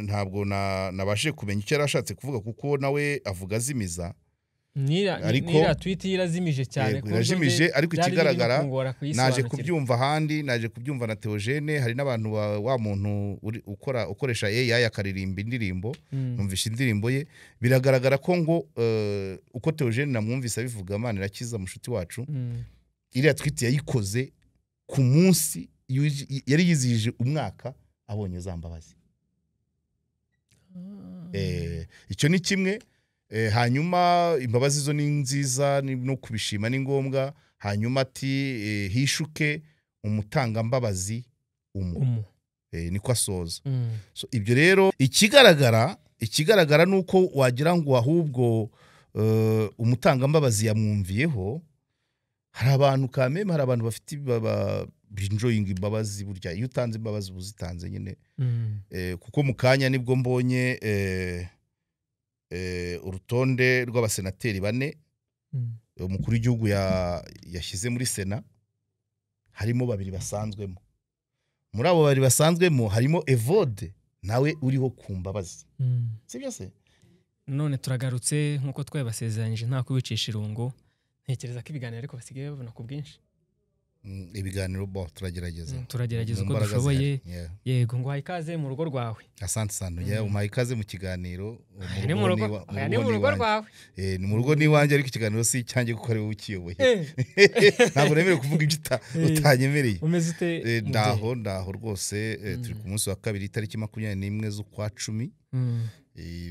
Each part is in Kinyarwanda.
ntabwo nabashije kumenya icyo yarashatse kuvuga kuko nawe avuga azimiza nira tweet irazimije cyane irajimije ariko ikigaragara naje kubyumva ahandi naje kubyumva na Theogene hari n'abantu wa muntu ukoresha AI akaririmba indirimbo numvisha indirimbo ye biragaragara ko ngo uko Theogene namwumvise abivuga Imana irakiza mushuti wacu iriya tweet yayikoze ku munsi yari yizihije umwaka abonye zambabazi icyo ni kimwe hanyuma imbabazi zo ni nziza no kubishima ni ngombwa hanyuma ati hishuke umutangambabazi niko asoza so ibyo rero ikigaragara nuko wagira ngo ahubwo umutangambabazi yamwumviyeho hari abantu kameme hari abantu bafite enjoying imbabazi burya iyo utanze imbabazi uzitanze nyine kuko mu kanya nibwo mbonye urutonde rw'abasenateri 4 umukuru w'igihugu yashyize muri Sena harimo 2 basanzwemo muri abo 2 basanzwemo harimo Evode nawe uriho ku mbabazi sibyo se none turagarutse nkuko twabasezeranyije nta kubicisha irungo ntekereza ko ibiganiro ariko basigaye babona ku bwinshi ibiganiro turagerageza uko dushoboye yego ngo hayikaze mu rugo rwawe asante sana umpaye ikaze mu kiganiro ni mu rugo rwawe ni mu rugo niwanjye ariko ikiganiro si cyanjye kuko ari wowe ukiyoboye ntabwo nemerewe kuvuga ibyo utanyemereye umeze ute ndaho rwose turi ku munsi wa 2 itariki 21 z'ukwa 10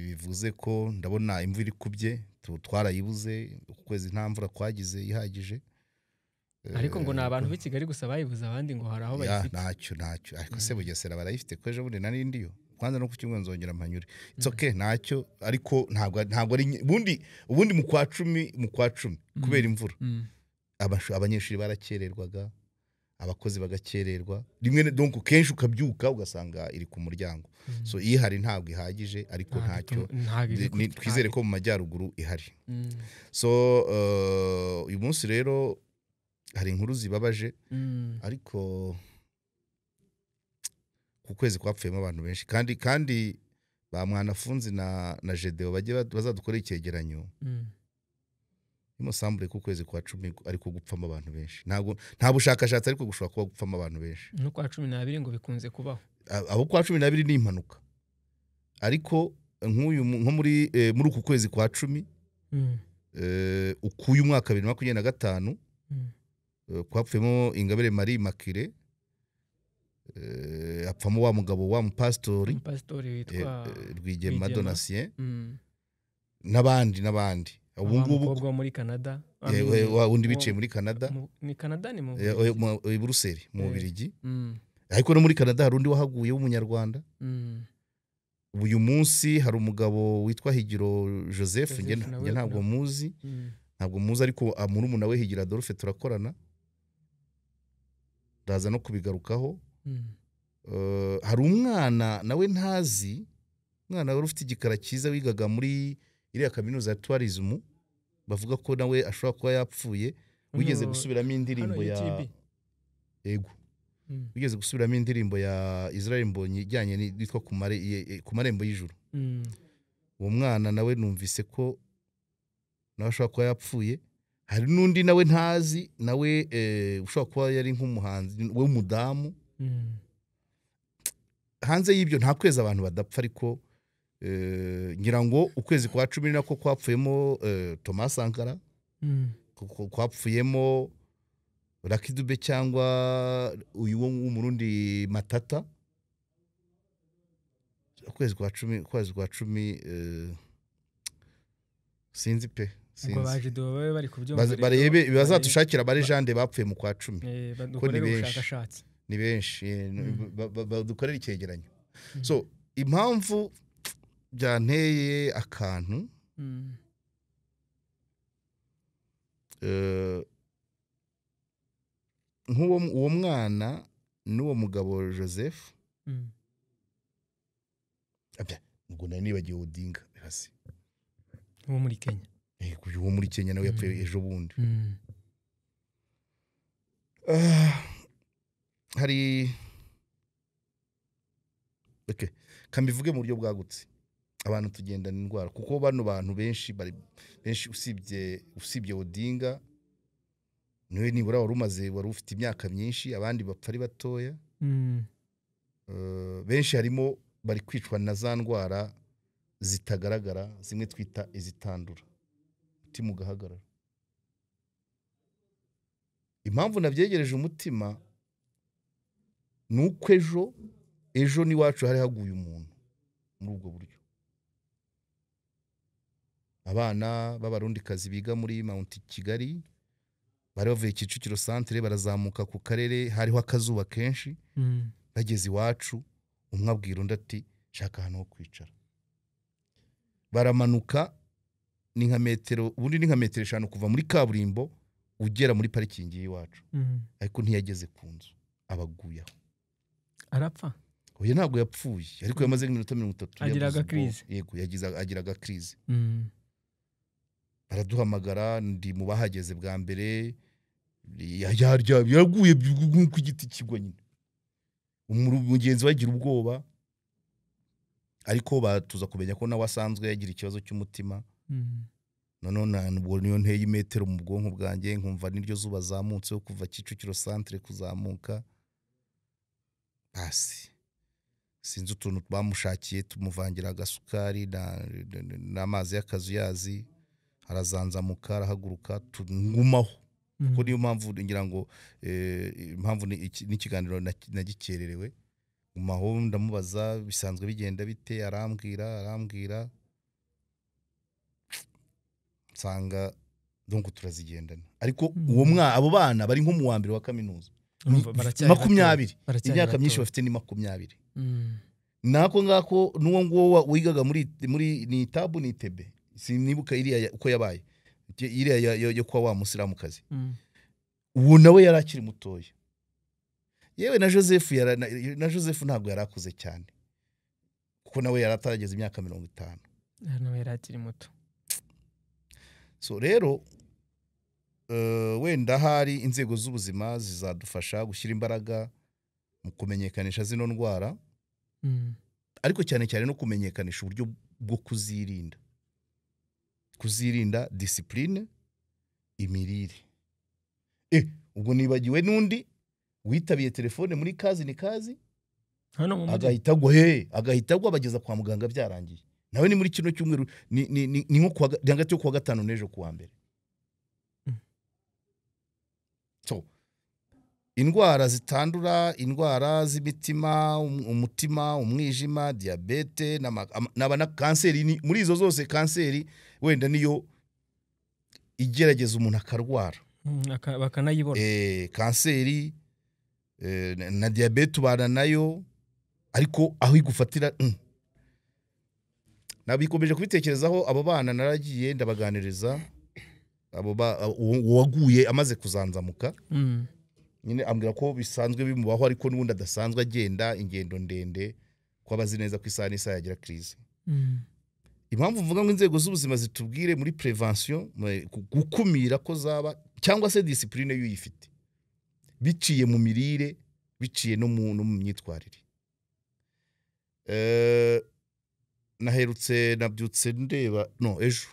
bivuze ko ndabona imvura ikubye twarayibuze ukwezi nta mvura kwagize ihagije ariko ngo nabantu b'i Kigali gusa bayibuza abandi ngo haraho bayifite ntacyo ariko se Bugesera barayifite ko ejo bundi nari ndiyo kwanza no kucyumwe nzongera mpanyure it's okay ntacyo ariko ntabwo ari ubundi mu kwa 10 kubera imvura abanyeshuri barakererwaga abakozi bagakererwa rimwe donc kenshi ukabyuka ugasanga iri ku muryango so ihari ntabwo ihagije ariko ntacyo twizere ko mu majyaruguru ihari so uyu munsi rero hari inkuru zibabaje ariko ku kwezi kwapfuyemo abantu benshi kandi ba Mwanafunzi na Jedeo bazadukora icyegeranyo imusambure ku kwezi kwa 10 ariko gupfamo abantu benshi nta bushakashatsi ariko gushobora kuba gupfamo abantu benshi no kwa 12 ngo bikunze kubaho abo kwa 12 ni impanuka ariko nko muri uku kwezi kwa 10 ukuye umwaka 2025 kwapfemo Ingabire Marie Makire apfamo wa mugabo wa mupastori witwa Rwigema Donatien n'abandi ubu ngubu muri Canada undi biciye muri Canada ni Canada ni mu Bruxelles mu Bubiligi ariko no muri Canada hari undi wahaguye w'umunyarwanda uyu munsi hari umugabo witwa Higiro Joseph ntabwo muzi ariko murumuna we Higira Adolphe turakorana ndaza no kubigarukaho hari umwana nawe ntazi umwana wari ufite igikara cyiza wigaga muri iriya kaminuza ya tourism bavuga ko nawe ashobora kuba yapfuye wigeze gusubiramo indirimbo ya yego wigeze gusubiramo indirimbo ya Israel Mbonyi ijyanye n'itwa ku marembo y'ijuru uwo mwana nawe numvise ko nawe ashobora kuba yapfuye hari n'undi nawe ntazi nawe ushobora kuba yari nk'umuhanzi we mudamu hanze y'ibyo nta kwezi abantu badapfa ariko ngira ngo ukwezi kwa 10 nako kwapfuyemo Thomas Sankara kwapfuyemo Lucky Dube cyangwa uyu w'umurundi Matata ukwezi kwa 10 sinzi pe ngo baje dobe bari barebe bazadushakira bare jande bapfuye mu kwa 10 ko ni benshi badukorera icyegeranyo so impamvu byanteye akantu uwo mwana n'uwo mugabo Joseph ngo nibagiye Odinga hasi uwo muri Kenya uwo muri Kenya nawe yapfuye ejo bundi hari okay. Kambivuge mu buryo bwagutse abantu tugendana indwara kuko bano bantu benshi usibye Odinga niwe nibura wari ufite imyaka myinshi abandi bapfa ari batoya benshi harimo bari kwicwa na za ndwara zitagaragara zimwe twita izitandura umutima ugahagarara. Impamvu nabyegereje umutima nuko ejo n'iwacu hari haguye umuntu muri ubwo buryo. Abana b'abarundikazi biga muri Mount Kigali bari bavuye Kicukiro centre barazamuka ku karere hariho akazuba kenshi bageze iwacu umwe abwira undi ati shaka hano ho kwicara. Baramanuka ni nka metero 5 kuva muri kaburimbo ugera muri parikingi y'iwacu ariko ntiyageze ku nzu abaguyaho arapfa. Oya ntabwo yapfuye ariko yamaze nk'iminota 30 agiraga crise. Yego agiraga crise. Baraduhamagara ndi mu bahageze bwa mbere yaguye ku giti kigwa nyine umugenzi wagira ubwoba ariko batuza kumenya ko nawe asanzwe yagira ikibazo cy'umutima. None nubwo niyo nteye imetero mu bwonko bwanjye nkumva niryo zuba zamutse kuva Kicukiro centre kuzamuka basi sinzi utuntu bamushakiye tumuvangira agasukari n'amazi y'akazuyazi arazanzamuka arahaguruka tungumaho kuko niyo mpamvu ngira ngo impamvu n'ikiganiro nagikererewe ngumaho ndamubaza bisanzwe bigenda bite arambwira nsanga donc turazigendana ariko abo bana bari nko mu wa mbere wa kaminuza 20 imyaka myinshi bafite ni 20 nako ngako nuwo ngo wigaga muri ni tabu ni tebe sinibuka iriya uko yabaye iriya yo kwa wa musiramu kazi uwo nawe yarakiri mutoya yewe na Joseph ntabwo yarakuze cyane kuko nawe yaratarageze imyaka 50 nawe yarakiri muto. So rero wenda hari inzego z'ubuzima zizadufasha gushyira imbaraga mu kumenyekanisha zino ndwara ariko cyane no kumenyekanisha uburyo bwo kuzirinda discipline imirire. Ubwo nibagiwe nundi witabiye telefone muri kazi ni kazi hano mu agahita bageza kwa muganga byarangiye nawe ni muri kino cyumweru ni nko hagati yo kuwa gatanu n'ejo kuwa mbere. So indwara zitandura indwara z'imitima umutima umwijima diabete na kanseri muri izo zose kanseri wenda niyo igerageza umuntu akarwara bakanayibona kanseri na diabete ubana nayo ariko aho igufatira nabikomeje kubitekerezaho abo bana naragiye ndabaganiriza abo waguye amaze kuzanzamuka nyine ambwira ko bisanzwe bimubaho ariko n'ubundi adasanzwe agenda ingendo ndende ko abazi neza ko isaha n'isa yagira crise. Impamvu mvuga ngo inzego z'ubuzima zitubwire muri prevention gukumira ko zaba cyangwa se discipline y'uyifite biciye mu mirire biciye no mu myitwarire. Naherutse nabyutse ndeba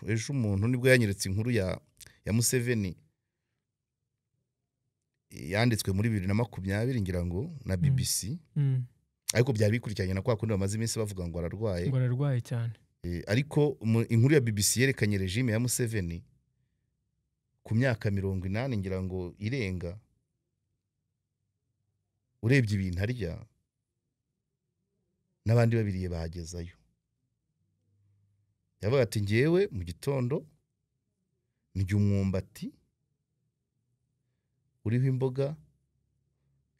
ejo umuntu nibwo yanyeretse inkuru ya Museveni yanditswe muri 2020 ngira ngo na BBC ariko byari bikurikiranye na kwa kundi bamaze iminsi bavuga ngo ararwaye cyane ariko inkuru ya BBC yerekanye regime ya Museveni ku myaka 80 ngira ngo irenga urebye ibintu arya n'abandi babiriye bagezayo. Yavuga ati ngewe mu gitondo ndya umwumbati uriho imboga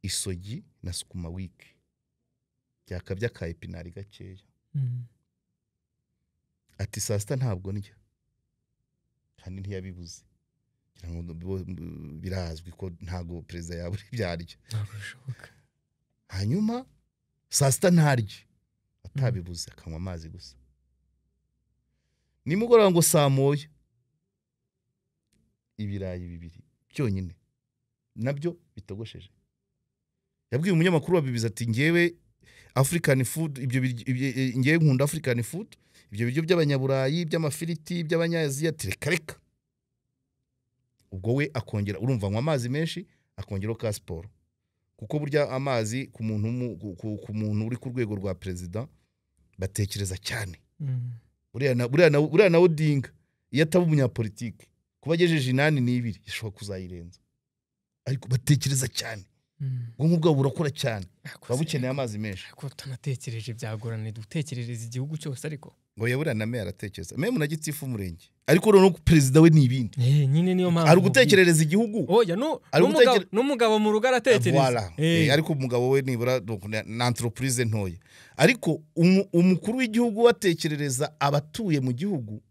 isogi na sukuma wiki byakabya ka epinari gakeya. Ati saa sita ntabwo ndya kandi ntiyabibuze birazwi ko ntago perezida yaburi byarya hanyuma saa sita ntarya atabibuze akanywa amazi gusa nimugoroba ngo saa moya ibirayi 2 byonyine nabyo bitogosheje. Yabwiye umunyamakuru wa BBC ati ngewe African food, ibyo ngiye nkunda African food, ibyo biryo by'abanyaburayi, by'amafiriti, by'abanyaziya, reka ubwo we akongera, urumva nywa amazi menshi, akongeraho ka siporo, kuko burya amazi ku muntu uri ku rwego rwa president batekereza cyane. Buriya na Odinga iyo ataba umunyapolitike kuba agejeje 82 yashobora kuzayirenza, ariko batekereza cyane, ubwo bwabo burakora cyane, babukeneye amazi menshi. Ko tunatekereje byagorana dutekerereza igihugu cyose, ariko ngo yabura na meya aratekereza, meme na gitifu umurenge, ariko no president we n'ibindi nyine niyo mpamvu ari gutekerereza igihugu. Oya n'umugabo mu rugo aratekereza, ariko umugabo we nibura na entreprise ntoya, ariko umukuru w'igihugu watekerereza abatuye mu gihugu,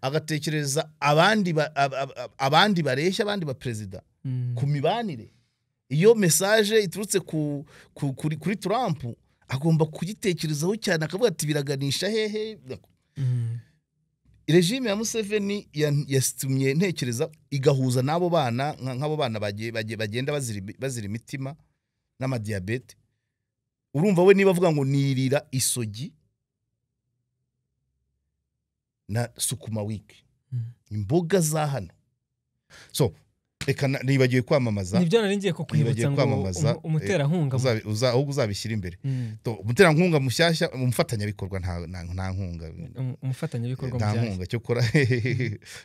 agatekereza abandi bareshya, abandi ba president ku mibanire. Iyo message iturutse kuri Trump agomba kugitekerezaho cyane, akavuga ati biraganisha hehe. Regime ya Museveni yastumye ntekereza igahuza n'abo bana, nk'abo bana bagenda bazira imitima n'amadiabete. Urumva we niba avuga ngo nirira isogi na sukuma wiki, imboga za hano. So reka nibagiye kwamamaza, nibyo naringiye ko kwibutsa ngo umuterankunga ahubwo uzabishyira imbere. Umuterankunga mushyashya, umufatanyabikorwa, nta nkunga, umufatanyabikorwa nta nkunga cyo kora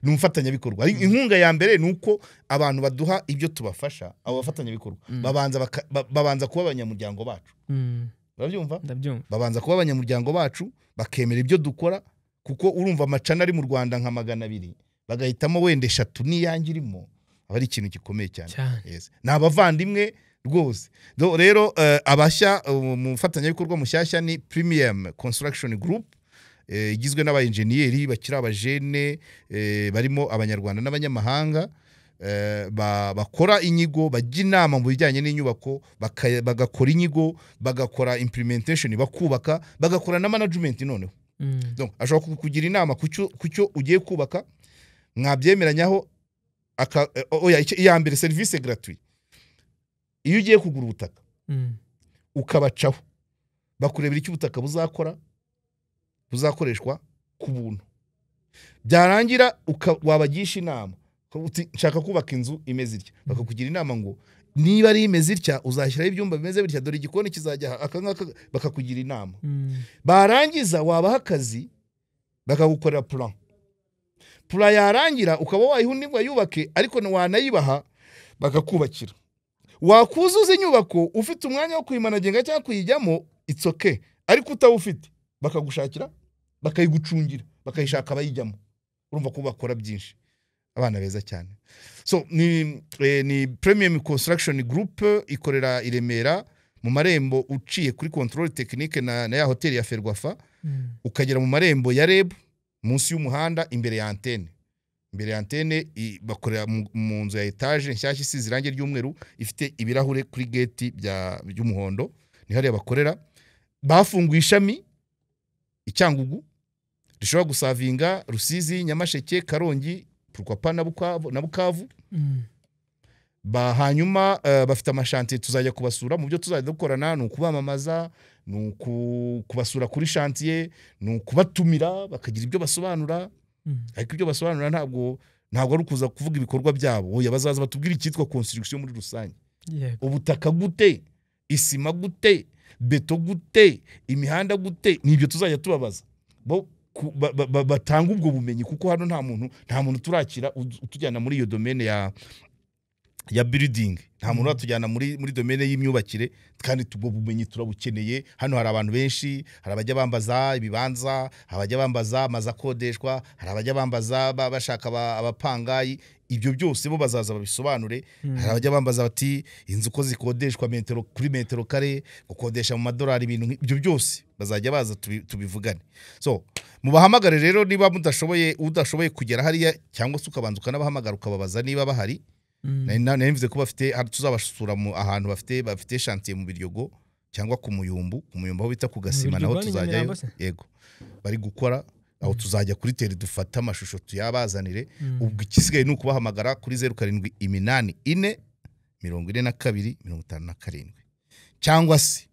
ni umufatanyabikorwa. Inkunga ya mbere nuko abantu baduha ibyo tubafasha, abo bafatanyabikorwa babanza kuba abanyamuryango bacu. Urabyumva? Babanza kuba abanyamuryango bacu, bakemera ibyo dukora, kuko urumva amacana ari mu Rwanda nka 200, bagahitamo wenda 3 niyangirimo, abari ikintu gikomeye cyane. Yes, nabavandimwe rwose. Rero abashya, umufatanyabikorwa mushyashya ni Premium Construction Group, igizwe n'aba engineers bakira abajene, barimo abanyarwanda n'abanyamahanga, bakora inyigo, bajya inama mu bijyanye n'inyubako, bagakora inyigo, bagakora implementation, bakubaka, bagakora na management. Noneho donc ashobora kukugira inama kucyo ugiye kubaka, mwabyemeranyaho. Iya mbere service gratuit, iyo ugiye kugura ubutaka ukabacaho, bakurebera icyo ubutaka buzakoreshwa ku buntu. Byarangira wabagisha inama, uti nshaka kubaka inzu imeze itya, bakakugira inama ngo niba ari imeze itya uzashyiraho ibyumba bimeze bitya, dore igikoni kizajya akangaka, bakakugira inama. Barangiza wabaha akazi, bakagukorera plan yarangira, ukaba wayiha undi ngo yubake, ariko wanayibaha bakakubakira. Wakuzuza inyubako ufite umwanya wo kuyimanagenga cyangwa kuyijyamo, it's okay, ariko utawufite bakagushakira, bakayigucungira, bakayishaka abayijyamo. Urumva ko bakora byinshi, abana beza cyane. So ni Premium Construction Group, ikorera i Remera mu marembo, uciye kuri control technique na ya hoteli ya Ferwafa, ukagera mu marembo ya REB, munsi y'umuhanda, imbere ya antene. Bakorera mu nzu ya etage nshyashya isize irange ry'umweru, ifite ibirahure kuri gate by'umuhondo, ni hariya bakorera. Bafunguye ishami Icyangugu, rishobora gusavinga Rusizi, Nyamasheke, Karongi, Purkwapa na Bukavu. Hanyuma bafite amashantiye, tuzajya kubasura. Mu byo tuzajya dukorana ni ukubamamaza, ni ukubasura kuri shantiye, ni ukubatumira bakagira ibyo basobanura. Ariko ibyo basobanura ntabwo ari ukuza kuvuga ibikorwa byabo, oya, bazaza batubwira icyitwa construction muri rusange. Ubutaka gute, isima gute, beto gute, imihanda gute, nibyo tuzajya tubabaza. Batanga ubwo bumenyi, kuko hano nta muntu turakira utujyana muri iyo domaine ya building, nta muntu atujyana muri domaine y'imyubakire, kandi tubwo bumenyi turabukeneye. Hano hari abantu benshi, hari abajya bambaza ibibanza, abajya bambaza amazu akodeshwa, hari abajya bambaza bashaka abapangayi. Ibyo byose bo bazaza babisobanure. Hari abajya bambaza bati inzu ko zikodeshwa metero kuri metero kare, gukodesha mu madolari, ibintu ibyo byose bazajya baza tubivugane. So mubahamagare rero, niba udashoboye kugera hariya, cyangwa se ukabanza ukanabahamagara ukababaza niba bahari. Nanivuze ko tuzabasura ahantu bafite chantier mu Biryogo cyangwa ku Muyumbu aho bita ku Gasima, naho tuzajyayo. Yego, bari gukora aho, tuzajya kuri tele dufata amashusho tuyabazanire. Ubwo ikisigaye ni ukubahamagara kuri 0784 42 57 cyangwa se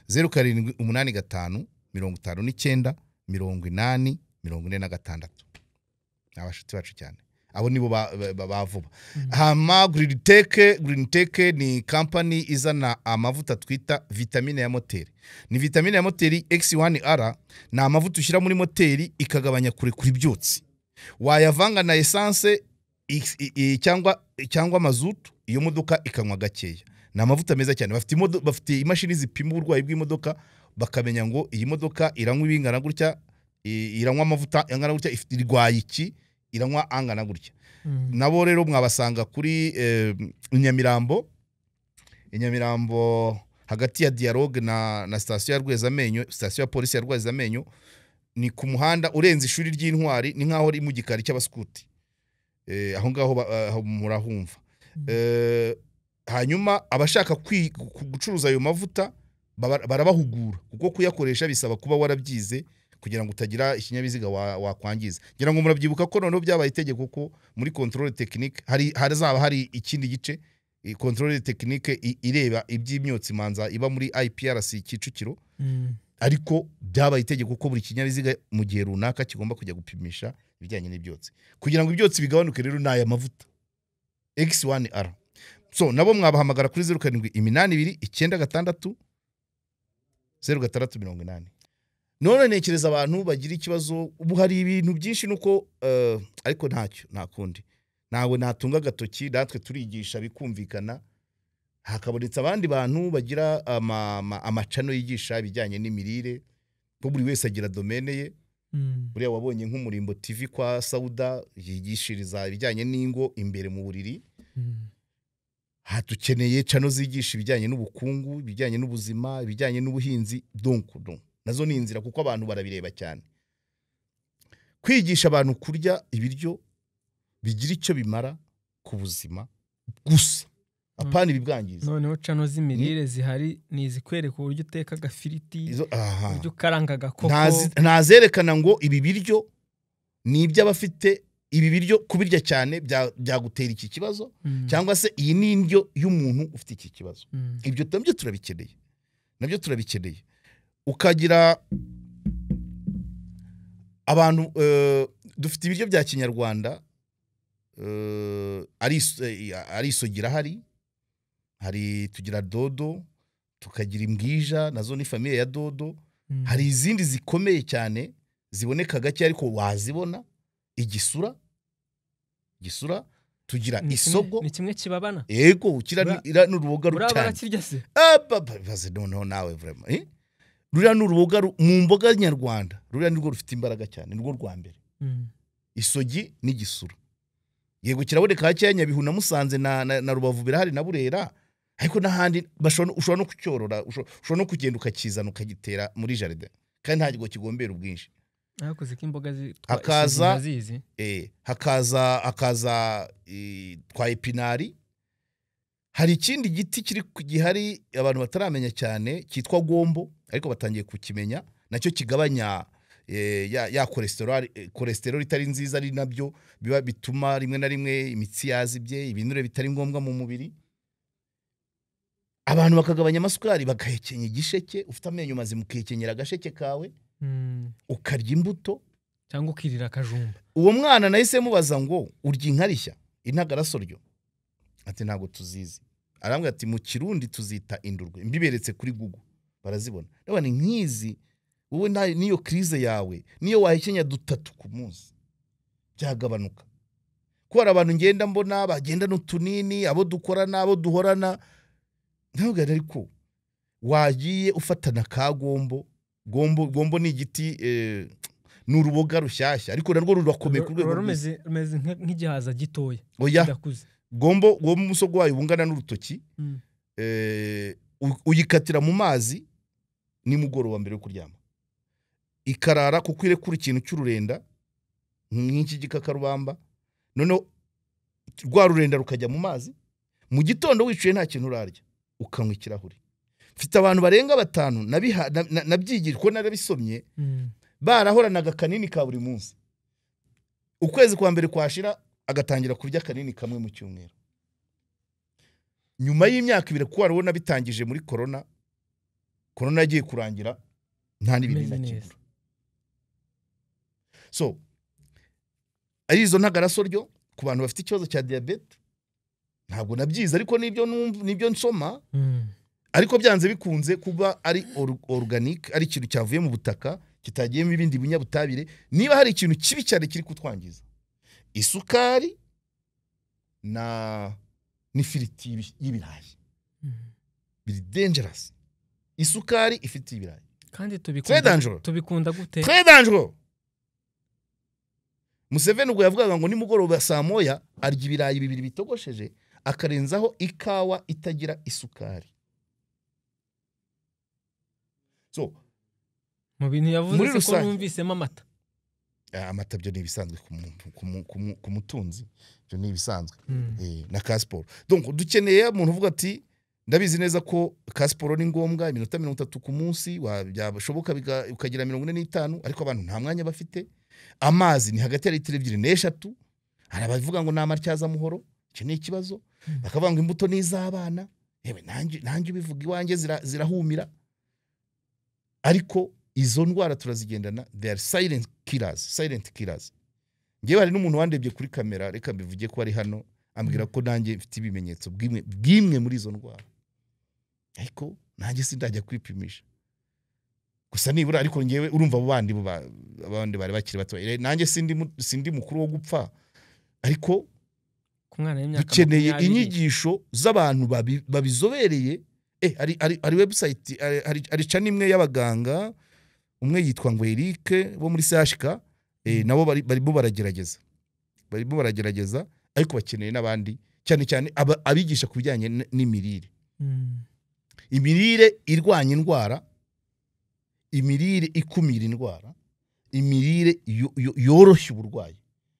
0785598046 abashuti bacu cyane abo nibo bavuba. Hama Green Tech ni company izana amavuta twita vitamine ya moteri. Ni vitamine ya moteri X1R, na amavuta ushyira muri moteri ikagabanya kuri byotsi. Wayavanga na essence cyangwa mazutu, iyo modoka ikanywa gakeya. Na amavuta meza cyane. Bafite imashini zipima uburwayi bw'imodoka, bakamenya ngo iyi modoka iranywa ibingana gutya, iranywa amavuta angana gutya, ifite irwaye iki, iranywa angana gutya. Nabo rero mwabasanga kuri Inyamirambo hagati ya Dialogue na station ya Rwezamenyo, station ya polisi ya Rwezamenyo, ni ku muhanda urenze ishuri ry'intwari, ni nkaho ri mu gikari cy'abaskuti. Aho ngaho murahumva. Hanyuma abashaka gucuruza ayo mavuta barabahugura, kuko kuyakoresha bisaba kuba warabyize kugira ngo utagira ikinyabiziga wakwangiza. Ngira ngo murabyibuka ko noneho byabaye itegeko ko muri controle technique hazaba hari ikindi gice, controle technique ireba iby'imyotsi manza iba muri IPRC Kicukiro. Ariko byabaye itegeko ko buri kinyabiziga mu gihe runaka kigomba kujya gupimisha ibijyanye n'ibyotsi, kugira ngo ibyotsi bigabanuke. Rero naya mavuta X1R. So nabo mwabahamagara kuri 0786 none nekereza abantu bagira ikibazo. Ubu hari ibintu byinshi nuko ariko nta kundi, nawe natunga gatoki, natwe turigisha bikumvikana. Hakabonetse abandi bantu bagira amacano yigisha ibijyanye n'imirire, ko buri wese agira domaine ye. Buriya wabonye nk'umurimbo TV kwa Sauda yigishiriza ibijyanye n'ingo imbere mu buriri. Hatukeneye cano zigisha ibijyanye n'ubukungu, ibijyanye n'ubuzima, ibijyanye n'ubuhinzi. Donc nazo ni inzira, kuko abantu barabireba cyane. Kwigisha abantu kurya ibiryo bigira icyo bimara ku buzima gusa, apana ibibwangiza. Noneho cano z'imirire zihari ni izikwereka uburyo uteka agafiriti, uburyo ukaranga agakoko. Ntazerekana ngo ibi biryo ni iby'abafite ibi biryo kubirya cyane byagutera iki kibazo, cyangwa se iyi ni indyo y'umuntu ufite iki kibazo. Ibyo nabyo turabikeneye. Ukagira abantu dufite ibiryo bya kinyarwanda, ari isogira, hari tugira dodo, tukagira imbwija, nazo ni famille ya dodo. Hari izindi zikomeye cyane ziboneka gake ariko wazibona, igisura tugira isogo. Ni kimwe kibabana. Yego ukira n'uruboga rucyane. Baze noneho nawe vraiment. Ruriya n'uruboga mu mboga nyarwanda, ruriya nirwo rufite imbaraga cyane, nirwo rwa mbere. Isogi n'igisura. Yego kiraboneka hake ya Nyabihu na Musanze na Rubavu birahari na Burera, ariko n'ahandi ushobora no kucyorora, ushobora no kugenda ukakizana ukagitera muri jardin, kandi ntago kigombera ubwinshi. Akoze k'imboga hakaza twa epinari. Hari ikindi giti gihari abantu bataramenya cyane cyitwa gombo, ariko batangiye kukimenya. Nacyo kigabanya ya cholesterol itari nziza, ari nabyo biba bituma rimwe na rimwe imitsi yazibye, ibinure bitari ngombwa mu mubiri. Abantu bakagabanya amasukari, bagahekenya igisheke. Ufite amenyo mazima ukekenyera agasheke kawe, ukarya imbuto cyangwa ukirira akajumba. Uwo mwana nahise mubaza ngo urya inkarishya intagarasoryo? Ati ntago tuzizi. Arambwira ati mu Kirundi tuzita indurwe. Mbiberetse kuri Google barazibona. Ndabona nkizi wowe niyo crise yawe, niyo wahekenya 3 ku munsi byagabanuka. Kuko abantu ngenda mbona bagenda n'utunini, abo dukorana, abo duhorana. Ntabwo ariko wagiye ufatana ka gombo ni igiti, n'uruboga rushyashya, ariko narwo rurakomeye ku rwego rumeze nk'igihaza gitoya kidakuze. Gombo umusogo wayo bungana n'urutoki. Uyikatira mu mazi nimugoroba mbere yo kuryama, ikarara kuko irekura ikintu cy'ururenda nk'iki gikakarubamba. None rwa rurenda rukajya mu mazi, mu gitondo wicuye nta kintu urarya, ukanywa ikirahuri. Mfite abantu barenga 5 nabyigira ko narabisomye, barahoranaga kanini ka buri munsi. Ukwezi kwa mbere kwashira agatangira kurya kanini kamwe mu cyumweru. Nyuma y'imyaka 2 kuko warabona bitangije muri corona, corona yagiye kurangira nta n'ibintu Imeze neza. nakibura. So ari izo ntagaraso ryo ku bantu bafite ikibazo cya diabete ntabwo nabyiza ariko nibyo nsoma ariko byanze bikunze kuba ari organic ari ikintu cyavuye mu butaka kitagiyemo ibindi binyabutabire. Niba hari ikintu kibi cyane kiri kutwangiza isukari na n'ifiriti y'ibirayi biri dangerous. Isukari ifite ibirayi kandi Très dangereux. tubikunda gute? Très dangereux. Museveni ubwo yavugaga ngo nimugoroba saa moya arya ibirayi bibiri bitogosheje akarenzaho ikawa itagira isukari. So Mu bintu yavuze muri se ko rusange- numvisemo amata. amata byo ni ibisanzwe ku mutunzi, byo ni ibisanzwe na Casport. Donc dukeneye umuntu uvuga ati ndabizi neza ko Casport ni ngombwa iminota 30 ku munsi byabashoboka ukagira 45 ariko abantu nta mwanya bafite. Amazi ni hagati ya litiro 2 n'eshatu. Hari abavuga ngo namatyaza muhoro, icyo ni ikibazo. Bakavuga ngo imbuto ni iz'abana. Yewe nanjye bivuga iwanjye zirahumira. Ariko izo ndwara turazigendana, they are silent killers. Ngewe hari n'umuntu wandebye kuri kamera, reka mbivuge ko ari hano, ambwira ko nanjye mfite ibimenyetso bwimwe muri izo ndwara. Ariko nanjye sindajya kwipimisha. Gusa nibura ariko ngewe urumva abandi bari bakiri bato. Nanjye sindi mukuru wo gupfa. Ariko Ku mwana w'imyaka dukeneye 20. inyigisho z'abantu babizobereye. Ari website ari channel imwe y'abaganga, umwe yitwa ngo Eric bo muri CHK, nabo barimo baragerageza ariko bakeneye n'abandi cyane abigisha kubijyanye n'imirire. Imirire irwanya indwara, imirire ikumira indwara, imirire yoroshya uburwayi.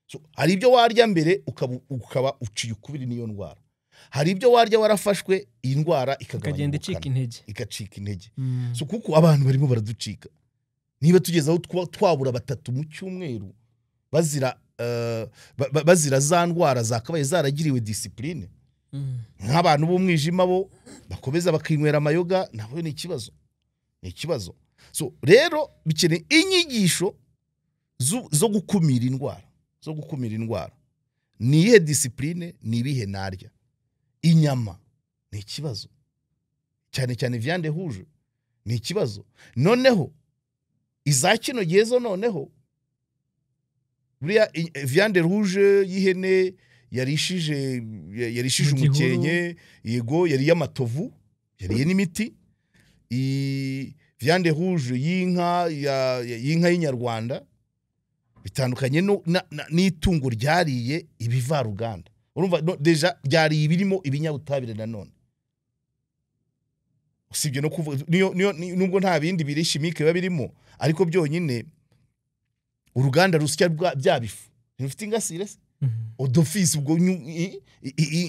So hari ibyo warya mbere ukaba uciye ukubiri niyo ndwara. Hari ibyo warya warafashwe iyi ndwara ikagenda igacika intege. So kuko abantu barimo baraducika. Niba tugeze aho twabura batatu mu cyumweru bazira za ndwara zakabaye zaragiriwe discipline. Nk'abantu b'umwijima bo bakomeza bakinywera amayoga, nabo ni ikibazo. So rero bikeneye inyigisho zo gukumira indwara. Ni ihe discipline, ni ibihe narya. Inyama ni ikibazo. Cyane viande rouge ni ikibazo. Noneho iza kino gihezo noneho buriya viande rouge y'ihene yarishije umukenke, yego yari y'amatovu, yari n'imiti. Viande rouge y'inka y'inyarwanda bitandukanye n'itungo ryariye ibivaruganda. Urumva deja ryari ibirimo ibinyabutabire nanone. Usibye no kuvuga nubwo nta bindi biri chimique biba birimo, ariko byonyine uruganda rusya byabifu rifite ingasire se odofisi ubwo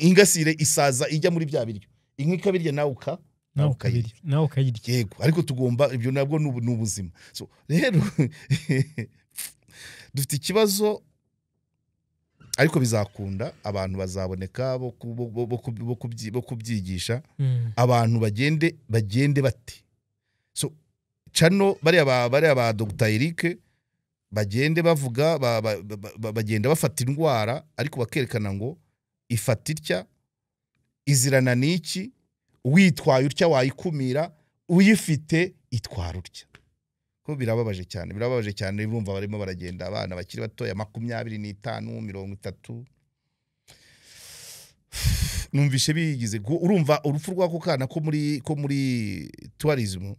ingasire isaza ijya muri bya biryo. Inka ikabirya nawe ukayirya. Yego, ariko tugomba ibyo nabwo n'ubuzima. So rero dufite ikibazo ariko bizakunda, abantu bazaboneka bo kubyigisha. Abantu bagende bate. So cano bariya ba Dr. Eric bagende bavuga bagenda bafata indwara ariko bakerekana ngo ifata itya, izirana n'iki, witwaye utya wayikumira, uyifite itwara utya. Ko birababaje cyane bumva barimo baragenda abana bakiri batoya 25 30. Numvishe bigize urumva urupfu rwako kana ko muri tourism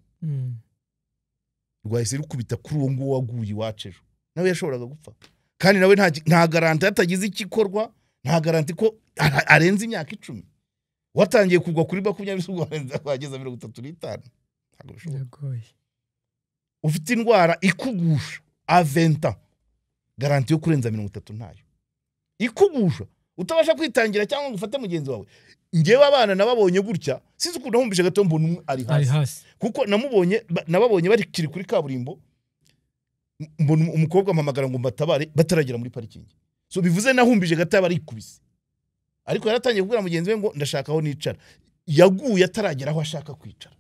rwahise rukubita kuri uwo nguwo waguye iwacu. Nawe yashoboraga gupfa kandi nawe nta garanti atagize ikikorwa, nta garanti ko arenze imyaka 10. Watangiye kugwa kuri 20 wageza 35. Ntabwo bishoboka. Ufite indwara ikugusha a 20 ans, garanti yo kurenza 30 ntayo. Ikugusha utabasha kwitangira cyangwa ngufate mugenzi wawe. Ngewe abana nababonye gutya, sinzi ukuntu nahumbije gato mbona ari hasi. Kuko nababonye bari kiri kuri kaburimbo, mbona umukobwa mpamagara ngo mbatabare bataragera muri parking. So bivuze nahumbije gato bari kubise. Ariko yaratangiye kubwira mugenzi we ngo ndashaka aho nicara. Yaguye ataragera aho ashaka kwicara.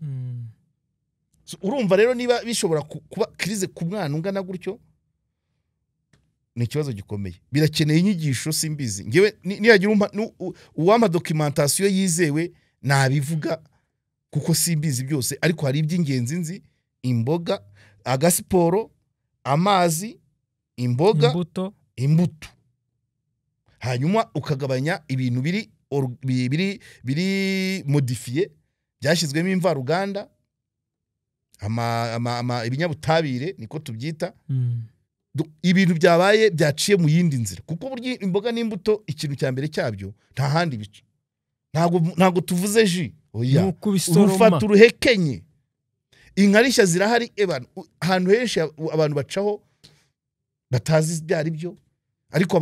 urumva rero niba bishobora kuba krize ku mwana ungana gutyo ni ikibazo gikomeye birakeneye inyigisho simbizi ngewe niyagira uwama documentation yizewe nabivuga kuko simbizi byose ariko hari iby'ingenzi nzi imboga agasiporo amazi imboga imbuto hanyuma ukagabanya ibintu biri modifiye byashyizwemo imvaruganda ibinyabutabire niko tubyita ibintu byabaye byaciye mu yindi nzira kuko burya imboga n'imbuto ikintu cya mbere cyabyo nta handi bica ntago tuvuze ji oya urufata uruhekenye inkarishya zirahari ahantu henshi abantu bacaho batazi byari byo ariko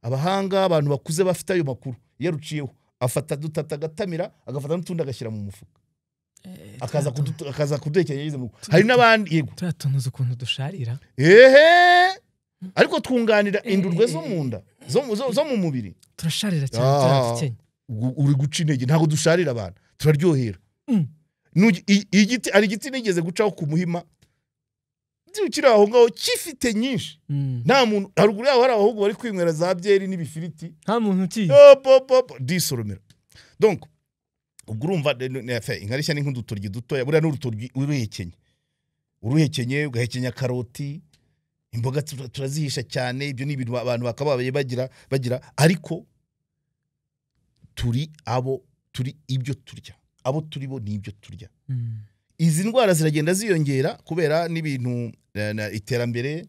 abahanga abantu bakuze bafite ayo makuru iyo ruciyeho afata dutata agatamira agafata n'utundi agashyira mu mufuka akaza kuduhekenya yize mu hari n'abandi yego turatunuza ukuntu dusharira ariko twunganira indurwe zo mu nda zo mu mubiri turasharira cyane cyane uri guca intege ntabwo dusharira abantu turaryohera igiti ari igiti nigeze gucaho ku muhima kiri aho ngaho kifite nyinshi nta muntu haruguru yaho hari abahungu bari kwinywera za byeri n'ibifiriti nta muntu ukiye disoromera donc ubwo urumva inkarishya ni nk'udutoryi dutoya buriya n'urutoryi uruhekenye ugahekenya karoti imboga turazihisha cyane ibyo ni ibintu abantu bakabaye bagira ariko turi ibyo turya abo turi bo ni ibyo turya izi ndwara ziragenda ziyongera kubera n'ibintu iterambere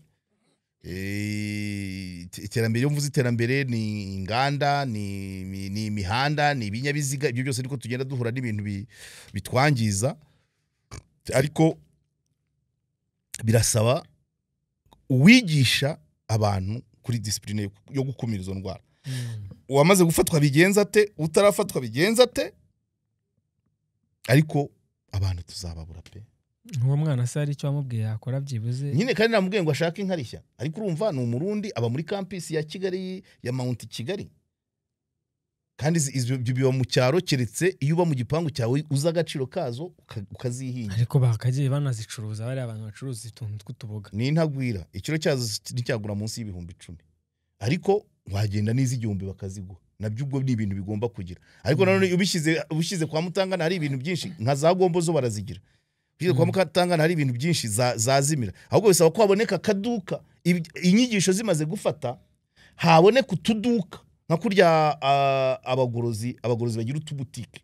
yo mvuze iterambere ni inganda ni imihanda ni ibinyabiziga ibyo byose niko tugenda duhura n'ibintu bitwangiza ariko birasaba uwigisha abantu kuri discipline yo gukumira izo ndwara uwamaze gufatwa bigenza ate utarafatwa bigenza ate ariko abantu tuzababura pe uwo mwana se ari cyo amubwiye yakora byibuze nyine kandi namubwiye ngo ashake inkarishya ariko urumva ni umurundi aba muri campus ya Kigali ya Mount Kigali kandi ibyo biba mu cyaro keretse iyo uba mu gipangu cyawe uza agaciro kazo ukazihinga ariko bakagiye banazicuruza bari abantu bacuruza ituntu tw'utuboga ni ntagwira ikiro cyazo nticyagura munsi y'ibihumbi 10 ariko wagenda n'iz'igihumbi bakaziguha nabyo ubwo ni ibintu bigomba kugira ariko nanone ubishyize kwa Mutangana hari ibintu byinshi nka za gombo zo barazigira ubishyize kwa Mutangana hari ibintu byinshi zazimira ahubwo bisaba ko haboneka akaduka inyigisho zimaze gufata haboneka utuduka nka kurya abagorozi bagira utubutike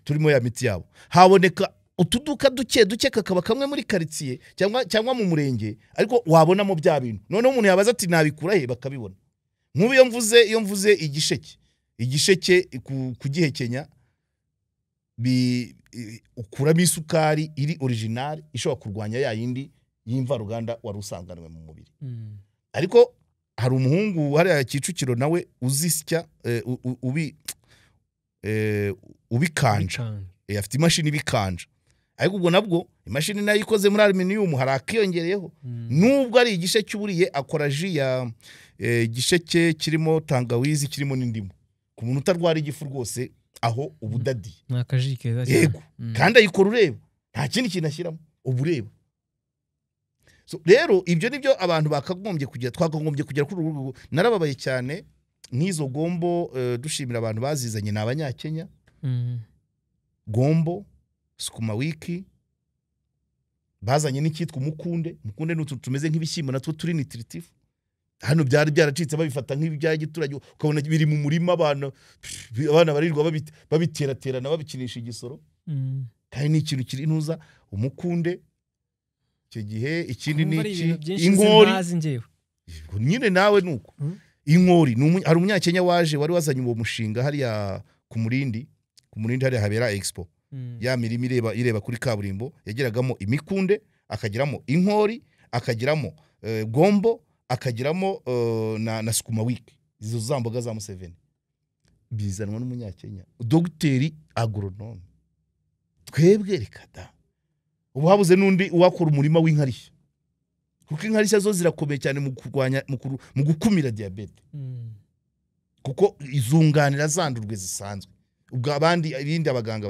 turimo ya miti yabo haboneka utuduka duke kakaba kamwe muri quartier cyangwa mu murenge ariko wabonamo bya bintu none umuntu yabaza ati nabikura he bakabibona nk'ubu iyo mvuze igisheke kugihekenya ukuramo isukari iri original ishobora kurwanya ya yindi y'imvaruganda wari usanganwe mu mubiri ariko hari umuhungu hariya Kicukiro nawe uzisya ubikanja afite imashini ibikanja ariko ubwo nabwo imashini nayo ikoze muri aluminium hari akiyongereyeho nubwo ari igishe cy'uburiye akora ji ya igisheke kirimo tangawizi kirimo n'indimu ku muntu utarwara igifu rwose aho ubudadi nakaji keza cyane yego kandi ayikora ureba nta kindi kintu ashyiramo ubureba rero ibyo nibyo abantu bakagombye kugira twakagombye kugera kuri urugo narababaye cyane nk'izo gombo dushimira abantu bazizanye n'abanyakenya gombo sukuma wiki bazanye n'ikitwa umukunde n'utu tumeze nk'ibishyimbo natwo turi nutritive hano byari byaracitse babifata nk'ibya giturage ukabona biri mu murima abana barirwa babiteraterana babikinisha igisoro kandi ni ikintu kiri ntuza umukunde icyo gihe ikindi ni inkori nyine nawe nuko inkori hari umunyakenya waje wari wazanye uwo mushinga hariya ku murindi hariya habera expo ya mirimo ireba kuri kaburimbo yageragamo imikunde akagiramo inkori akagiramo gombo akagiramo na sukuma wiki izo zamboga za Museveni bizanwa n'umunyakenya dogiteri agronome twebwe rekada ubu habuze n'undi uwakora umurima w'inkarishya kuko inkarishya zo zirakomeye cyane mu kurwanya mu gukumira diabete kuko izunganira zandurwe zisanzwe ubwo abandi ibindi abaganga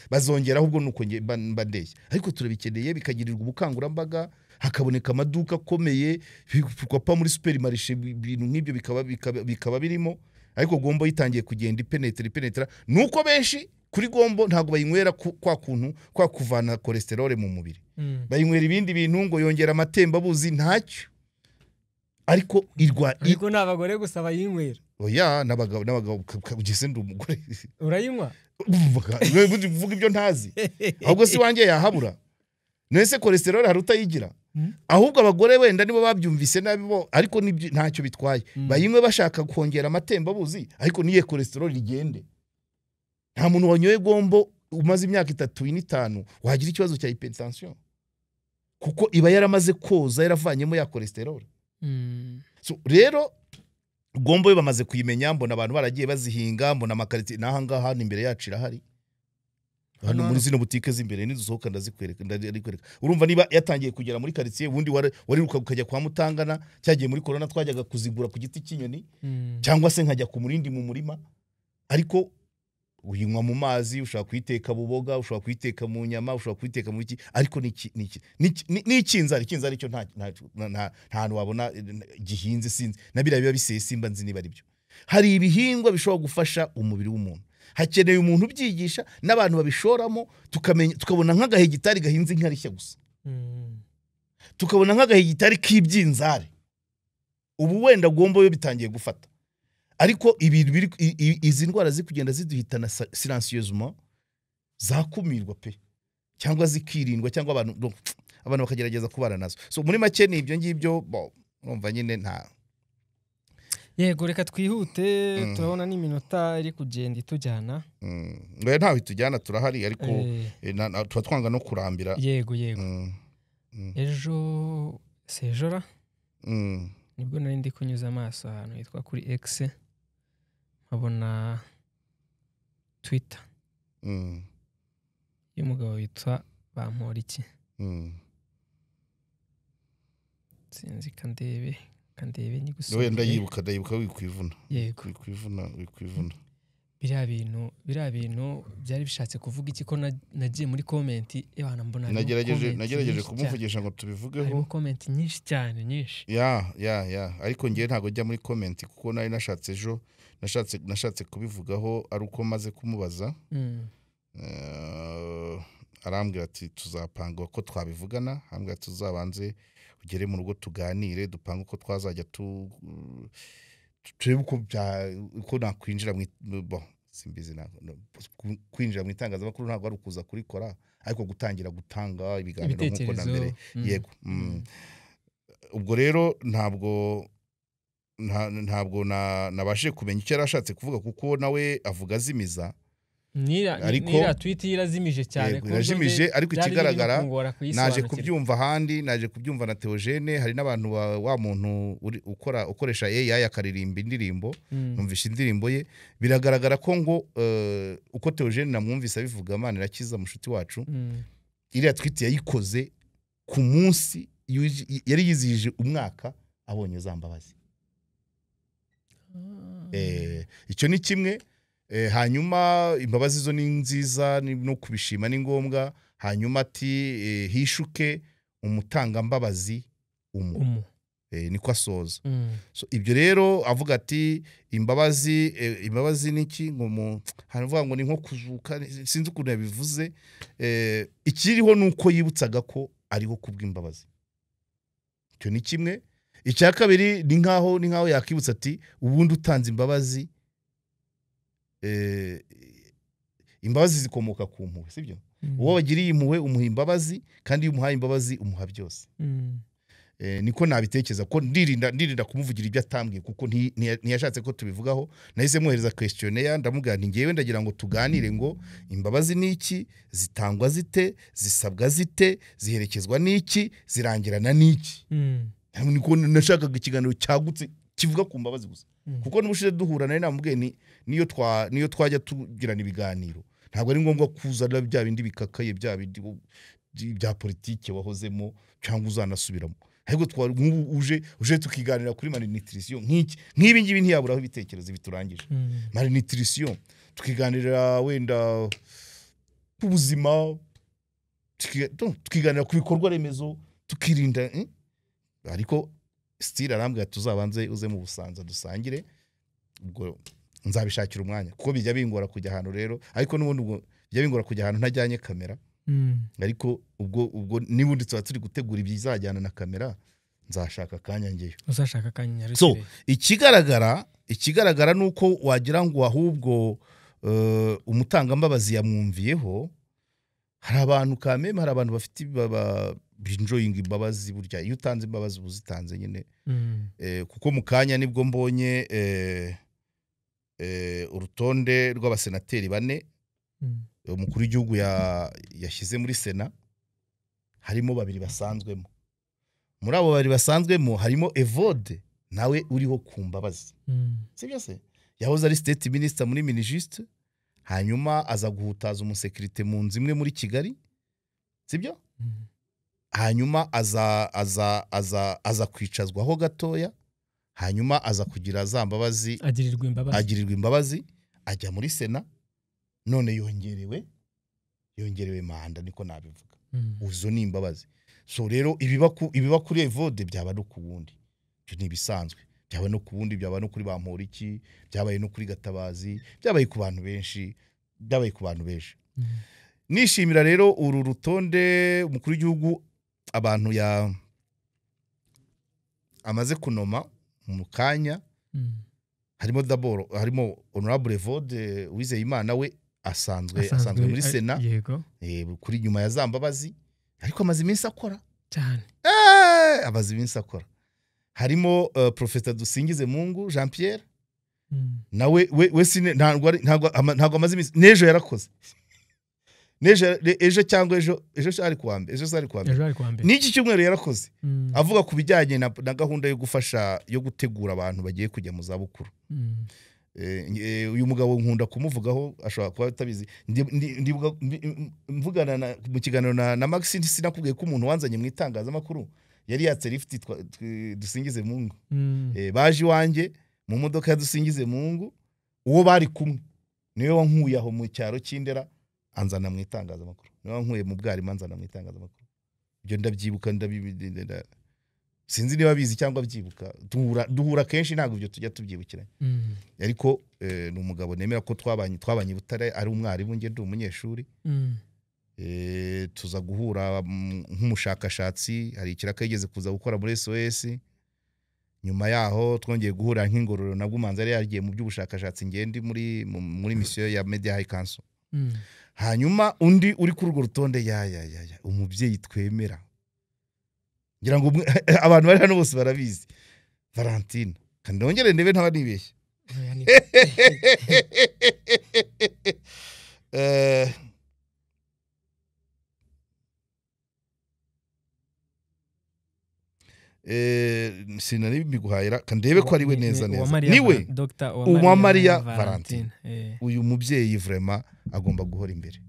bazongera ahubwo nuko mbandeshya ariko turabikeneye bikagirirwa ubukangurambaga hakaboneka amaduka akomeye bikapa muri supermarché ibintu nk'ibyo bikaba birimo ariko Gombo yitangiye kugenda ipenetra nuko benshi kuri Gombo ntago bayinywera kwa kuvana cholesterol mu mubiri bayinywera ibindi bintu ngo yongera amatembabuzi ntacyo ariko n'abagore gusa bayinywera oya n'abagabo ugeze ndi umugore urayinywa uvuga ibyo ntazi ahubwo si wanjye yahabura nese cholesterol harutayigira ahubwo abagore wenda nibo babyumvise nabibo ariko ntacyo bitwaye bayinywe bashaka kongera amatembabuzi ariko niye cholesterol igende nta muntu wanyoye Gombo umaze imyaka 3-5 wagira ikibazo cya hypertension kuko iba yaramaze koza yaravanyemo ya cholesterol so rero Gombo yo bamaze kuyimenya mbona abantu baragiye bazihinga mbona amakariti nahanga hano imbere yacu irahari hano muri zino butike z'imbere nidusohoka ndazikwereka urumva niba yatangiye kugera muri quartier ubundi wari ukajya kwa Mutangana cyagiye muri corona twajyaga kuzigura ku giti cy'inyoni cyangwa se nkajya ku murindi mu murima ariko uyinywa mu mazi ushaka kuyiteka buboga ushaka kuyiteka mu nyama ushaka kuyiteka mu iki ariko n'ikinzari cyo nta hantu wabona gihinze sinzi nabira biba bisesimba nzi niba ari byo hari ibihingwa bishobora gufasha umubiri w'umuntu hakeneye umuntu byigisha n'abantu babishoramo tukabona nk'agahegitari gahinze inkarishya gusa tukabona nk'agahegitari k'ibyinzare ubu wenda Gombo yo bitangiye gufata ariko izi ndwara zikugenda ziduhitana silencieusement zakumirwa pe cyangwa zikirindwa cyangwa abantu bakagerageza kubara nazo so muri make ni ibyo ngibyo urumva nyine nta yego reka twihute turabona n'iminota iri kugenda itujyana ngoye ntaho itujyana turahari ariko tuba twanga no kurambira yego ejo sejora nibwo nari ndi kunyuza amaso ahantu hitwa kuri X nkabona Twitter y'umugabo witwa Bamporiki sinzi kandebe ni gusoma wenda yibuka wikwivuna wikwivuna biriya bintu byari bishatse kuvuga iki ko nagiye muri comment y'abana mbona nagerageje kumuvugisha ngo tubivugeho comment nyinshi cyane nyinshi ariko ngiye ntago njya muri comment kuko nari nashatse ejo nashatse kubivugaho ari uko maze kumubaza arambwira ati tuzapanga ko twabivugana ambwira tuzabanze ugere mu rugo tuganire dupanga uko twazajya turebe uko nakwinjira simbizi kwinjira mu itangazamakuru ntabwo ari ukuza kurikora ariko gutangira gutanga ibiganiro nk'uko na mbere yego ubwo rero ntabwo nabashije kumenya icyo yarashatse kuvuga kuko nawe avuga azimiza nira tweet irazimije cyane irajimije ariko ikigaragara naje kubyumva ahandi naje kubyumva na Theogene hari n'abantu wa muntu ukoresha AI akaririmba indirimbo numvisha indirimbo ye biragaragara ko ngo uko Theogene namwumvise abivuga Imana irakiza mushuti wacu iriya tweet yayikoze ku munsi yari yizihije umwaka abonye zambabazi icyo ni kimwe hanyuma imbabazi zo ni nziza no kubishima ni ngombwa hanyuma ati hishuke umutangambabazi niko asoza so ibyo rero avuga ati imbabazi niki ngo haravuga ngo ni nko kuzuka sinzi ukuntu yabivuze ikiriho nuko yibutsaga ko ariho kubw'imbabazi icyo ni kimwe icya kabiri ni nkaho yakibutsa ati ubundi utanze imbabazi imbabazi zikomoka ku mpuhwe sibyo uwo wagiriye impuhwe umuha imbabazi kandi iyo umuhaye imbabazi umuha byose niko nabitekeza ko ndirinda kumuvugira ibyo atambwiye kuko ntiyashatse ko tubivugaho nahise mwohereza questionnaire ndamubwira nti ngewe ndagira ngo tuganire ngo imbabazi niki zitangwa zite zisabwa zite ziherekezwa niki zirangirana niki niko nashakaga ikiganiro cyagutse kivuga ku mbabazi gusa kuko n'ubushije duhura nari namubwiye niyo twajya tugirana ibiganiro ntabwo ari ngombwa kuzana bya bindi bikakaye bya bindi bya politike wahozemo cyangwa uzanasubiramo ahubwo uje tukiganira kuri malnutrition nk'ibi ngibi ntiyaburaho ibitekerezo biturangije malnutrition tukiganira wenda ku buzima, tukiganira ku bikorwa remezo, tukirinda ariko still arambwira tuzabanze uze mu Busanza dusangire, ubwo nzabishakira umwanya kuko bijya bingora kujya ahantu rero, ariko n'ubundi ubwo bijya bingora kujya ahantu ntajyanye kamera, ariko ubwo nibundi tuba turi gutegura ibyizajyana na kamera, nzashaka kanya ngeyo. Uzashaka kanya. So ikigaragara nuko wagira ngo ahubwo umutangambabazi yamwumviyeho. Hari abantu kameme, hari abantu bafite enjoying imbabazi, burya iyo utanze imbabazi uzitanze nyine. Kuko mu kanya nibwo mbonye urutonde rw'abasenateri 4 umukuru w'igihugu yashyize muri Sena, harimo 2 basanzwemo. Muri abo 2 basanzwemo harimo Evode nawe uriho ku mbabazi. Sibyo se? Yahoze ari state minister muri Minijust, hanyuma aza guhutaza umusekirite mu nzu imwe muri Kigali. Sibyo? Hanyuma aza kwicazwaho gatoya, hanyuma aza kugira za mbabazi, agirirwa imbabazi, ajya muri Sena, none yongerewe manda, niko nabivuga. Uzo ni imbabazi. So rero ibiba kuri Evode byaba no kubundi, byo ni bisanzwe, byaba no kubundi, byaba no kuri Bamporiki, byabaye no kuri Gatabazi, byabaye ku bantu benshi, Nishimira rero uru rutonde umukuru w'igihugu abantu amaze kunoma mu kanya. Harimo Honorable Evode Uwizeyimana, we asanzwe muri Sena, kuri nyuma ya za mbabazi, ariko amaze iminsi akora cyane. Harimo Professor Dusingizemungu Jean Pierre, nawe we sine ntago amaze iminsi, nejo yarakoze, ejo cyangwa ejo ari kuwambe, n'iki cyumweru yarakoze, avuga ku bijyanye na gahunda yo gufasha, yo gutegura abantu bagiye kujya mu zabukuru. Uyu mugabo nkunda kumuvugaho, ashobora kuba atabizi, mvugana mu kiganiro na Maxine, sinakubwiye ko umuntu wanzanye mu itangazamakuru yari yatse lift Dusingizemungu. Baje iwanjye mu modoka ya Dusingizemungu, uwo bari kumwe niwe wankuye aho mu cyaro cy'Indera anzana mu itangazamakuru, niwe wankuye mu Bwarimu anzana mu itangazamakuru. Ibyo ndabyibuka, sinzi niba bizi cyangwa byibuka, duhura kenshi, ntabwo ibyo tujya tubyibukiranye. Ariko ni umugabo nemera ko twabanye Butare, ari umwarimu, nge ndi umunyeshuri. Tuza guhura nk'umushakashatsi, hari ikiraka yigeze kuza gukora muri SOS, nyuma yaho twongeye guhura nk'Ingororero, nabwo Manzi yari yagiye mu by'ubushakashatsi, ngendi muri mission ya Media High Council. Hanyuma undi uri kuri urwo rutonde, umubyeyi twemera, ngira ngo abantu bari hano bose barabizi, Valentine, kandi ndongere ndebe ntaba nibeshye. Sinari biguhayira, kandebe ko ari we neza, niwe Uwamariya Valentine. Uyu mubyeyi vraiment agomba guhora imbere.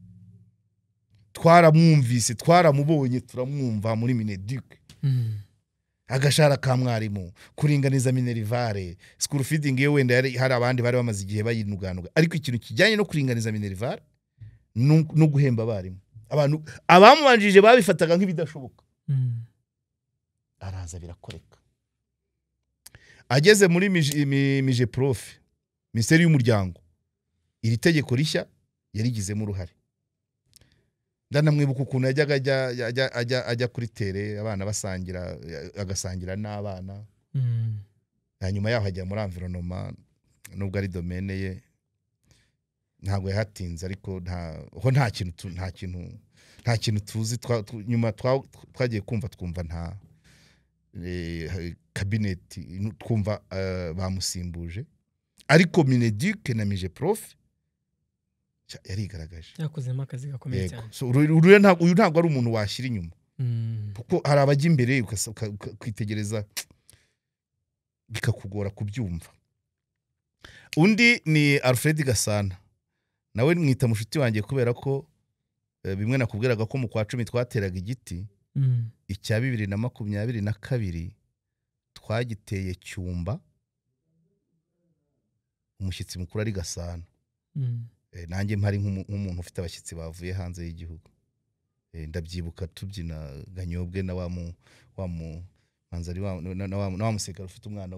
Twaramwumvise, twaramubonye, turamwumva muri Mineduc, agashara ka mwarimu, kuringaniza Minerivare, school feeding ye wenda hari abandi bari bamaze igihe bayinuganuga, ariko ikintu kijyanye no kuringaniza Minerivare no guhemba abarimu, abantu abamubanjije babifataga nk'ibidashoboka, araza birakoreka. Ageze muri mije prof, Minisiteri y'Umuryango, iri tegeko rishya yarigizemo uruhare. Ndanamwibuka ukuntu yajyaga ajya kuri tere, abana basangira, agasangira n'abana. Hanyuma yaho ajya muri environnement, nubwo ari domaine ye, ntabwo yahatinze, ariko nta kintu tuzi. Nyuma twagiye twumva nta cabinet, twumva bamusimbuje, ariko Mineduc na mije prof yarigaragaje, yakozemo akazi gakomeye cyane. So uyu ntabwo ari umuntu washyira inyuma, kuko hari abajya imbere kwitegereza bikakugora kubyumva. Undi ni Alfred Gasana, nawe mwita mushuti wanjye kubera ko bimwe nakubwiraga ko mu kwa 10 twateraga igiti, icya 2022 twagiteye Cyumba, umushyitsi mukuru ari Gasana. nanjye mpari nk'umuntu ufite abashyitsi bavuye hanze y'igihugu. Ndabyibuka tubyina Ganyobwe na wa manzari na wa musekara ufite umwana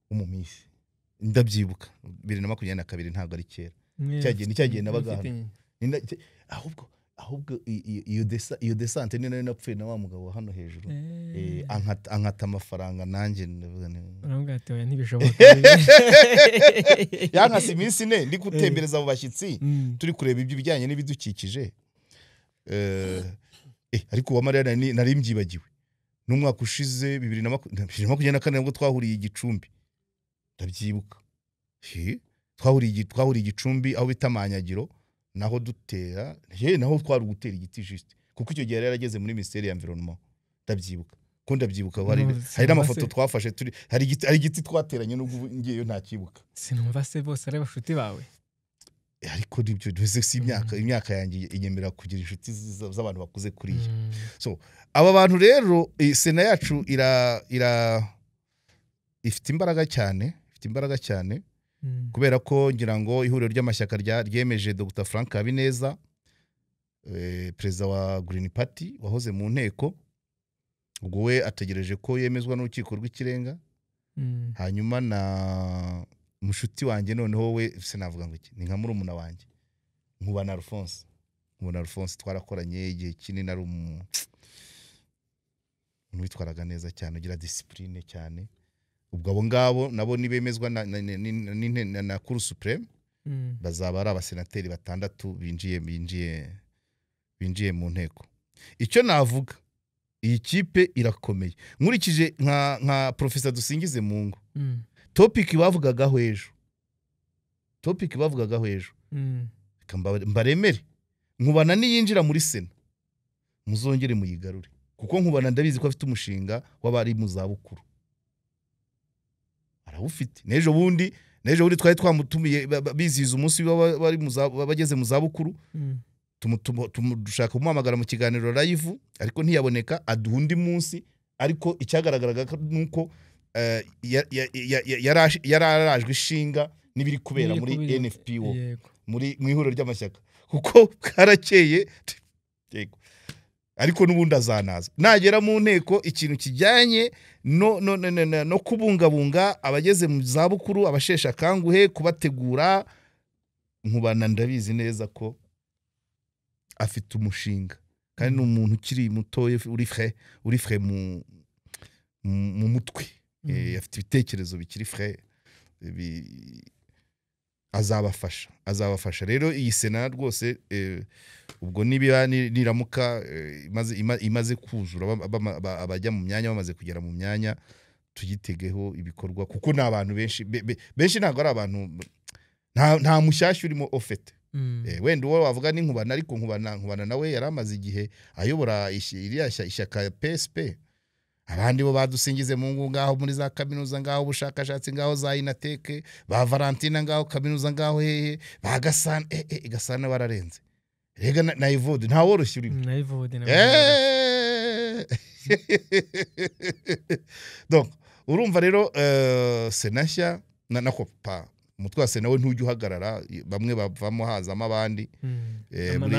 w'umumisi. Ndabyibuka 2022 ntabwo ari kera. Cyagiye nabaga hano. Ahubwo iyo desante ni nayo napfuye na wa mugabo hano hejuru. Ankata amafaranga nanjye Urambwira ati oya ntibishoboka. Yankase iminsi ne ndi gutembereza abo bashyitsi turi kureba ibijyanye n'ibidukikije. Ariko wa Mariya nari mbyibagiwe. N'umwaka ushize 2024 nabwo twahuriye Igicumbi. Ndabyibuka. Twahuriye Igicumbi aho bita Manyagiro naho dutera naho twari gutera igiti juste kuko icyo gihe yarageze muri Ministeri ya Environnement. Ndabyibuka ko ndabyibuka hari n'amafoto twafashe turi hari igiti twateranye n'ubwo ngiyeyo nta kibuka. Sinumva se bose ari abashuti bawe. Ariko nibyo dwese si imyaka yanjye inyemera kugira inshuti z'abantu bakuze kuri iyo. So aba bantu rero sena yacu ifite imbaraga cyane kubera ko ngira ngo ihuriro ry'amashyaka ryemeje Dr Frank Habineza, perezida wa Green Party wahoze mu nteko, ubwo we ategereje ko yemezwa n'urukiko rw'ikirenga. Hanyuma na mushuti wanjye noneho we sinavuga ngo iki ni nka murumuna wanjye Nkubana Alphonse twarakoranye igihe kinini ari umuntu witwaraga neza cyane ugira discipline cyane. Ubwo abo ngabo nabo nibemezwa na Cour Supreme bazaba ari abasenateri 6 binjiye mu nteko. Icyo navuga iyi kipe irakomeye nkurikije nka Professor Dusingize Mungu. Topic bavugagaho ejo mbaremere Nkubana niyinjira muri Sena muzongere muyigarure kuko Nkubana ndabizi ko afite umushinga w'abari mu zabukuru arawufite. Nejo bundi twari twamutumiye biziza umunsi bari bageze mu zabukuru. Dushaka kumuhamagara mu kiganiro live ariko ntiyaboneka aduha undi munsi. Ariko icyagaragaraga nuko yararajwe ishinga n'ibiri kubera muri NFPO muri ihuriro ry'amashyaka kuko karakeye ariko n'ubundi azanaza nagera mu nteko ikintu kijyanye no kubungabunga abageze mu zabukuru abashesha kanguhe kubategura. Nkubana ndabizi neza ko afite umushinga kandi n'umuntu ukiri mutoye uri frais mu mutwe. Afite ibitekerezo bikiri frais azabafasha rero iyi Sena rwose. Ubwo niramuka imaze kuzura abajya mu myanya bamaze kugera mu myanya tuyitegeho ibikorwa kuko n'abantu benshi ntabwo ari abantu nta mushyashya urimo ofete. Wenda uwo wavuga ni Nkubana ariko Nkubana nawe yaramaze igihe ayobora ishyaka PSP. Abandi bo badusingize Mungu ngaho muri za kaminuza ngaho ubushakashatsi ngaho za Inateke ba Valentina ngaho kaminuza ngaho hehe ba Gasana Gasana bararenze. Rega na Evode nta woroshye urimo. Na Evode donc urumva rero Senashya na kopa umutwe wa Sena we ntujya uhagarara bamwe bavamo hazamo abandi. Ni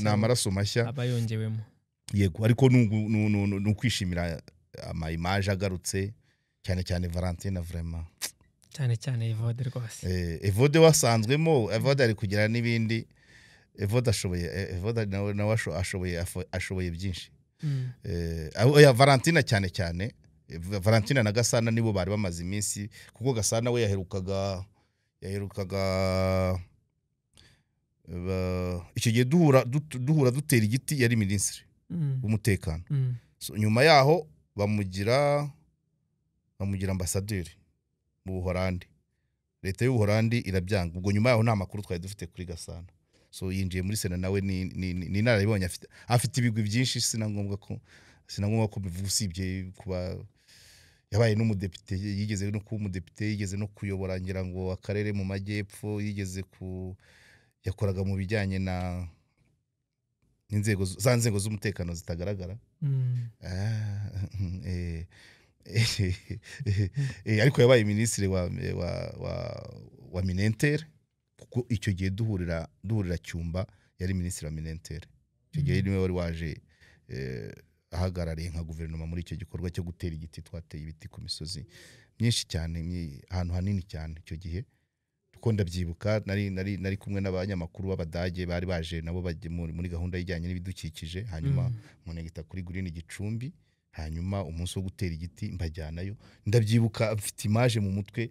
amaraso mashya abayongewemo. Yego ariko nukwishimira ama image agarutse cyane Valentina vraiment cyane Evode rwose. Evode wasanzwemo Evode ari kugira n'ibindi. Evode ashoboye byinshi. Oya Valentina cyane Valentina na Gasana nibo bari bamaze iminsi kuko Gasana we yaherukaga icyo gihe duhura dutera igiti yari minisitiri w'umutekano. So nyuma yaho bamugira ambasaderi mu Buholandi. Leta y'u Buholandi irabyanga. Ubwo nyuma yaho nta makuru twari dufite kuri Gasana. So yinjiye muri Sena nawe ni narabibonye afite ibigwi byinshi sinangombwa ko bivuga usibye kuba yabaye n'umudepite yigeze no kuba umudepite yigeze no kuyobora ngira ngo akarere mu majyepfo yakoraga mu bijyanye na inzego z'umutekano zitagaragara. ariko yabaye minisitiri wa Minentere kuko icyo gihe duhurira Cyumba yari minisitiri wa Minentere. Icyo gihe niwe wari waje ahagarariye nka guverinoma muri icyo gikorwa cyo gutera igiti. Twateye ibiti ku misozi myinshi cyane, ahantu hanini cyane icyo gihe. Kuko ndabyibuka nari kumwe n'abanyamakuru b'Abadage bari baje nabo bajye muri gahunda y'ijyanye n'ibidukikije, hanyuma munegita kuri Green Gicumbi, hanyuma umunsi wo gutera igiti mbajyanayo. Ndabyibuka afite image mu mutwe,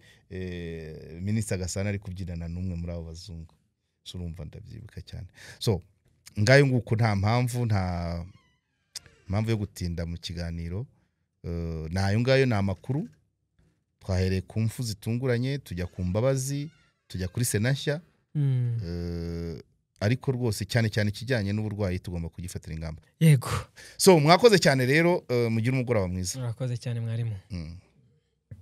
Minisitiri Gasana ari kubyinana n'umwe muri abo bazungu. So urumva ndabyibuka cyane. So ngayo nguko nta mpamvu yo gutinda mu kiganiro. Nayo ngayo ni amakuru. Twahereye ku mfu zitunguranye, tujya ku Mbabazi, tujya kuri Senashya. Ariko rwose cyane cyane kijyanye n'uburwayi tugomba kugifatira ingamba. Yego. So mwakoze cyane rero, mugira umugoroba mwiza. Mwakoze cyane mwarimu.